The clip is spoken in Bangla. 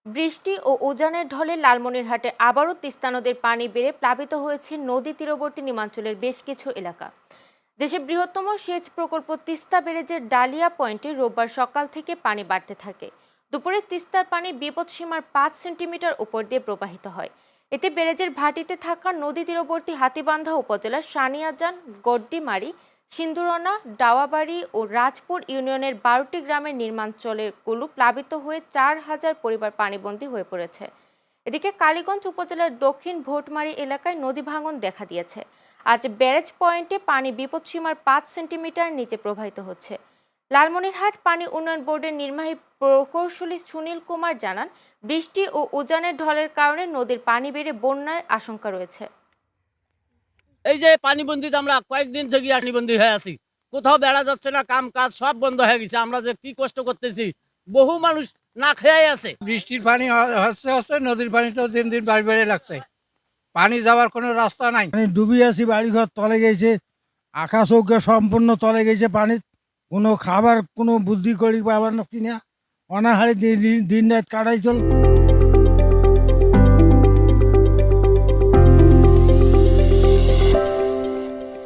বৃষ্টি ও উজানের ঢলে লালমনিরহাটে আবারও তিস্তা নদের পানি বেড়ে প্লাবিত হয়েছে নদী তীরবর্তী নিম্নাঞ্চলের বেশ কিছু এলাকা। দেশের বৃহত্তম সেচ প্রকল্প তিস্তা ব্যারেজের ডালিয়া পয়েন্টে রোববার সকাল থেকে পানি বাড়তে থাকে। দুপুরে তিস্তার পানি বিপদসীমার 5 সেন্টিমিটার উপর দিয়ে প্রবাহিত হয়। এতে ব্যারেজের ভাটিতে থাকা নদী তীরবর্তী হাতীবান্ধা উপজেলার সানিয়াজান, গড্ডিমারি, সিন্দুরনা, ডাওয়াবাড়ি ও রাজপুর ইউনিয়নের 12টি গ্রামের নির্মাঞ্চলের গুলো প্লাবিত হয়ে 4,000 পরিবার পানিবন্দী হয়ে পড়েছে। এদিকে কালীগঞ্জ উপজেলার দক্ষিণ ভোটমারি এলাকায় নদী ভাঙন দেখা দিয়েছে। আজ ব্যারেজ পয়েন্টে পানি বিপদসীমার 5 সেন্টিমিটার নিচে প্রবাহিত হচ্ছে। লালমনিরহাট পানি উন্নয়ন বোর্ডের নির্বাহী প্রকৌশলী সুনীল কুমার জানান, বৃষ্টি ও উজানের ঢলের কারণে নদীর পানি বেড়ে বন্যার আশঙ্কা রয়েছে। এই যে পানিবন্দিতে আমরা কয়েকদিন থেকে পানিবন্দী হয়ে আছি, কোথাও বেড়া যাচ্ছে না, কাম কাজ সব বন্ধ হয়ে গেছে। আমরা যে কি কষ্ট করতেছি, বহু মানুষ না খেয়ে আছে। বৃষ্টির পানি হচ্ছে নদীর পানি তো দিন দিন বাড়ি বাড়ি লাগছে, পানি যাওয়ার কোনো রাস্তা নাই। ডুবি আছি, বাড়িঘর তলে গেছে, আকাশ চৌকা সম্পূর্ণ তলে গেছে পানি। কোনো খাবার কোনো বুদ্ধি করি পাবার নাচ্ছি না, অনাহারে দিন রাত কাটাই চল।